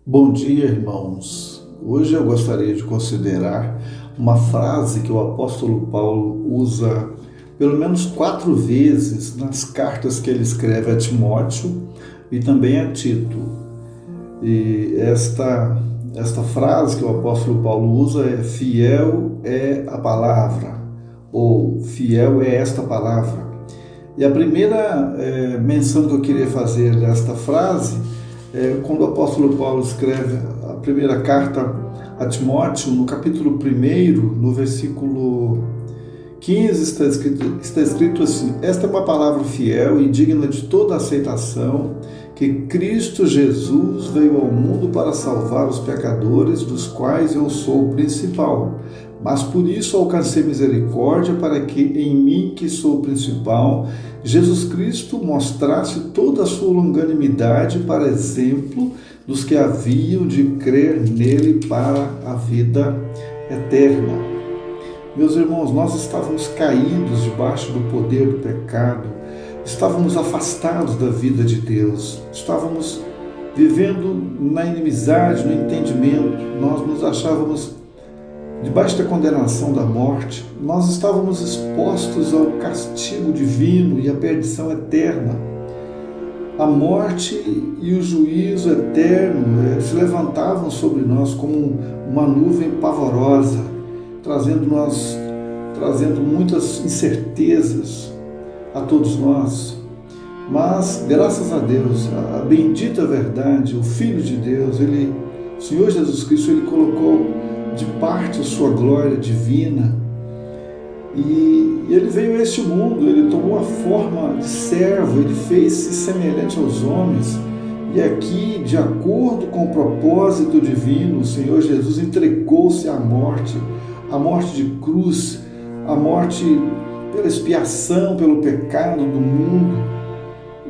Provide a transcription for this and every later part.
Bom dia, irmãos. Hoje eu gostaria de considerar uma frase que o apóstolo Paulo usa pelo menos 4 vezes nas cartas que ele escreve a Timóteo e também a Tito. E esta frase que o apóstolo Paulo usa é: fiel é a palavra, ou fiel é esta palavra. E a primeira menção que eu queria fazer desta frase quando o apóstolo Paulo escreve a primeira carta a Timóteo, no capítulo 1, no versículo 15, está escrito assim: esta é uma palavra fiel e digna de toda aceitação, que Cristo Jesus veio ao mundo para salvar os pecadores, dos quais eu sou o principal. Mas por isso alcancei misericórdia, para que em mim, que sou o principal, Jesus Cristo mostrasse toda a sua longanimidade para exemplo dos que haviam de crer nele para a vida eterna. Meus irmãos, nós estávamos caídos debaixo do poder do pecado, estávamos afastados da vida de Deus, estávamos vivendo na inimizade, no entendimento, nós nos achávamos debaixo da condenação da morte, nós estávamos expostos ao castigo divino e à perdição eterna. A morte e o juízo eterno se levantavam sobre nós como uma nuvem pavorosa, trazendo muitas incertezas a todos nós. Mas, graças a Deus, a bendita verdade, o Filho de Deus, o Senhor Jesus Cristo, Ele colocou de parte a sua glória divina, e ele veio a este mundo, ele tomou a forma de servo, ele fez-se semelhante aos homens, e aqui, de acordo com o propósito divino, o Senhor Jesus entregou-se à morte de cruz, a morte pela expiação, pelo pecado do mundo,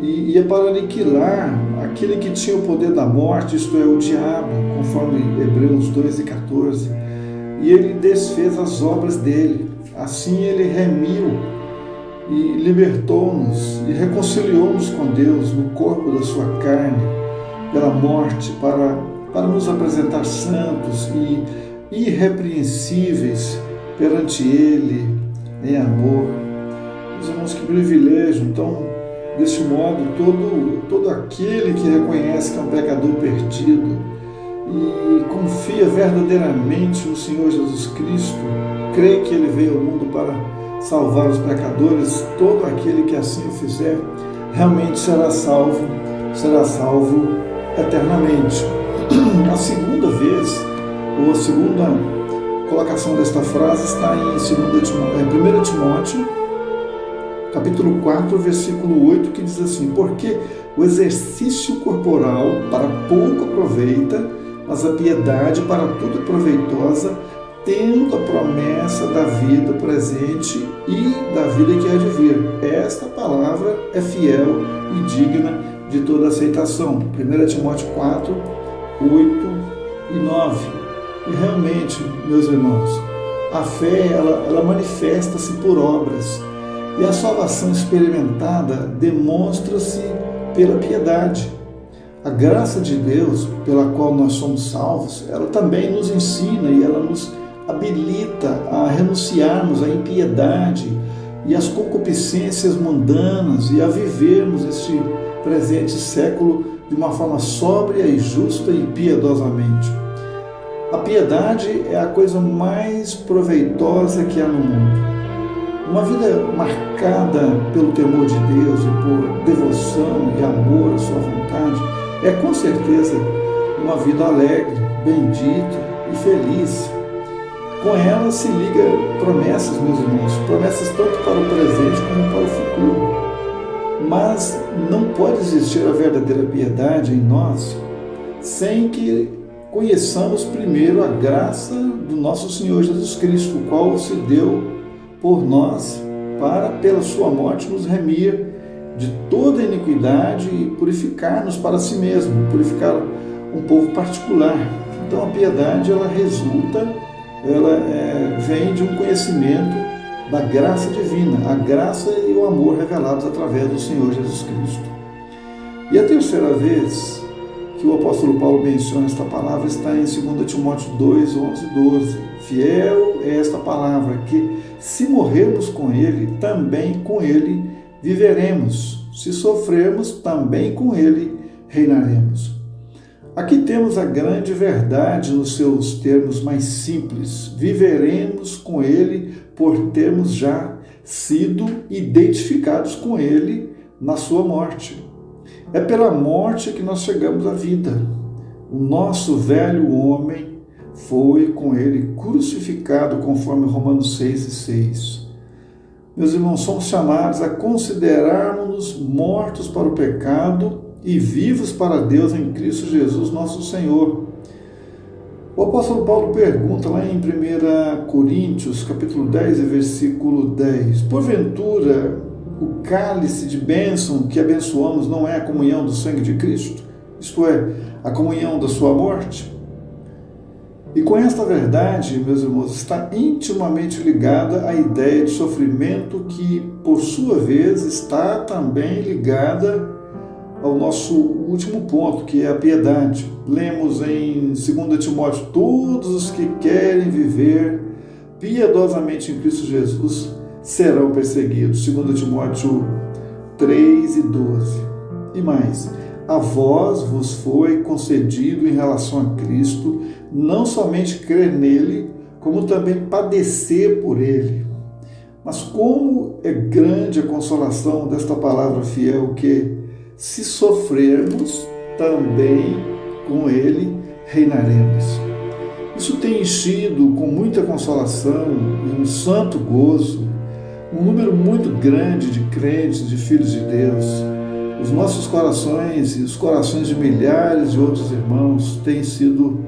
e é para aniquilar aquele que tinha o poder da morte, isto é, o diabo, conforme Hebreus 2:14. E ele desfez as obras dele. Assim ele remiu e libertou-nos e reconciliou-nos com Deus no corpo da sua carne, pela morte, para nos apresentar santos e irrepreensíveis perante ele em amor. Meus irmãos, que privilégio! Então, deste modo, todo aquele que reconhece que é um pecador perdido e confia verdadeiramente no Senhor Jesus Cristo, crê que Ele veio ao mundo para salvar os pecadores, todo aquele que assim o fizer, realmente será salvo eternamente. A segunda vez, ou a segunda colocação desta frase está em 1 Timóteo, capítulo 4, versículo 8, que diz assim: porque o exercício corporal para pouco aproveita, mas a piedade para tudo é proveitosa, tendo a promessa da vida presente e da vida que há de vir. Esta palavra é fiel e digna de toda aceitação. 1 Timóteo 4, 8 e 9. E realmente, meus irmãos, a fé ela manifesta-se por obras. E a salvação experimentada demonstra-se pela piedade. A graça de Deus, pela qual nós somos salvos, ela também nos ensina e ela nos habilita a renunciarmos à impiedade e às concupiscências mundanas e a vivermos este presente século de uma forma sóbria e justa e piedosamente. A piedade é a coisa mais proveitosa que há no mundo. Uma vida marcada pelo temor de Deus e por devoção e amor à sua vontade é com certeza uma vida alegre, bendita e feliz. Com ela se liga promessas, meus irmãos, promessas tanto para o presente como para o futuro. Mas não pode existir a verdadeira piedade em nós sem que conheçamos primeiro a graça do nosso Senhor Jesus Cristo, o qual se deu por nós, para, pela sua morte, nos remir de toda iniquidade e purificar-nos para si mesmo, purificar um povo particular. Então a piedade, ela vem de um conhecimento da graça divina, a graça e o amor revelados através do Senhor Jesus Cristo. E a terceira vez que o apóstolo Paulo menciona esta palavra está em 2 Timóteo 2, 11 e 12. Fiel é esta palavra, que se morrermos com ele, também com ele viveremos. Se sofrermos, também com ele reinaremos. Aqui temos a grande verdade nos seus termos mais simples. Viveremos com ele por termos já sido identificados com ele na sua morte. É pela morte que nós chegamos à vida. O nosso velho homem foi com ele crucificado, conforme Romanos 6 e 6. Meus irmãos, somos chamados a considerarmos-nos mortos para o pecado e vivos para Deus em Cristo Jesus, nosso Senhor. O apóstolo Paulo pergunta lá em 1 Coríntios, capítulo 10, versículo 10, porventura o cálice de bênção que abençoamos não é a comunhão do sangue de Cristo? Isto é, a comunhão da sua morte? E com esta verdade, meus irmãos, está intimamente ligada à ideia de sofrimento que, por sua vez, está também ligada ao nosso último ponto, que é a piedade. Lemos em 2 Timóteo, todos os que querem viver piedosamente em Cristo Jesus serão perseguidos. 2 Timóteo 3 e 12. E mais, a vós vos foi concedido em relação a Cristo, não somente crer nele, como também padecer por ele. Mas como é grande a consolação desta palavra fiel, que se sofrermos, também com ele reinaremos. Isso tem enchido com muita consolação e um santo gozo um número muito grande de crentes, de filhos de Deus. Os nossos corações e os corações de milhares de outros irmãos têm sido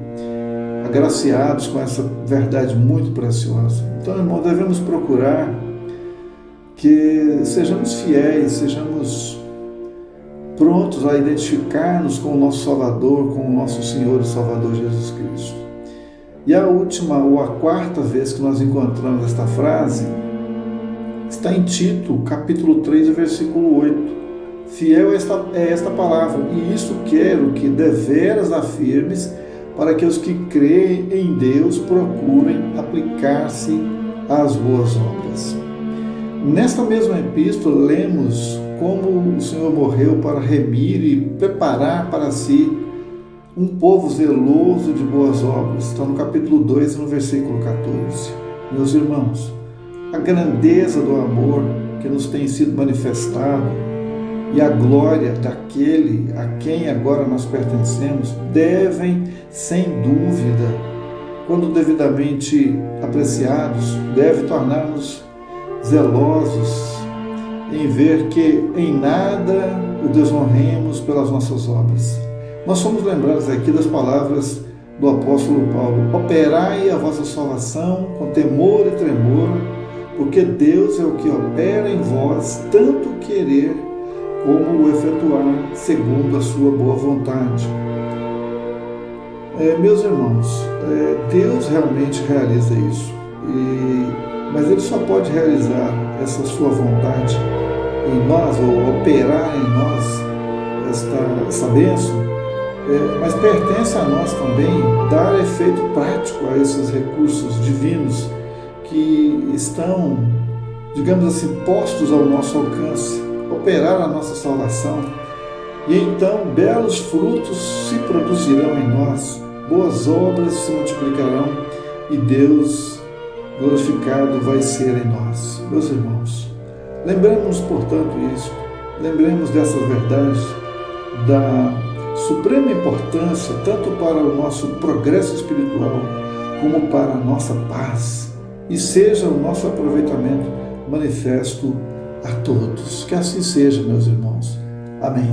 agraciados com essa verdade muito preciosa. Então, irmão, devemos procurar que sejamos fiéis, sejamos prontos a identificar-nos com o nosso Salvador, com o nosso Senhor e Salvador Jesus Cristo. E a última ou a quarta vez que nós encontramos esta frase está em Tito, capítulo 3, versículo 8. Fiel é esta palavra, e isto quero que deveras afirmes, para que os que creem em Deus procurem aplicar-se às boas obras. Nesta mesma epístola, lemos como o Senhor morreu para remir e preparar para si um povo zeloso de boas obras. Está no capítulo 2, no versículo 14. Meus irmãos, a grandeza do amor que nos tem sido manifestado e a glória daquele a quem agora nós pertencemos devem, sem dúvida, quando devidamente apreciados, deve tornar-nos zelosos em ver que em nada o desonremos pelas nossas obras. Nós somos lembrados aqui das palavras do apóstolo Paulo: operai a vossa salvação com temor e tremor, porque Deus é o que opera em vós, tanto o querer como o efetuar, segundo a sua boa vontade. Meus irmãos, Deus realmente realiza isso, mas Ele só pode realizar essa sua vontade em nós, ou operar em nós essa bênção, mas pertence a nós também dar efeito prático a esses recursos divinos que estão, digamos assim, postos ao nosso alcance, operar a nossa salvação, e então belos frutos se produzirão em nós, boas obras se multiplicarão e Deus glorificado vai ser em nós. Meus irmãos, lembremos, portanto, isso, lembremos dessas verdades da suprema importância tanto para o nosso progresso espiritual como para a nossa paz, e seja o nosso aproveitamento manifesto a todos. Que assim seja, meus irmãos. Amém.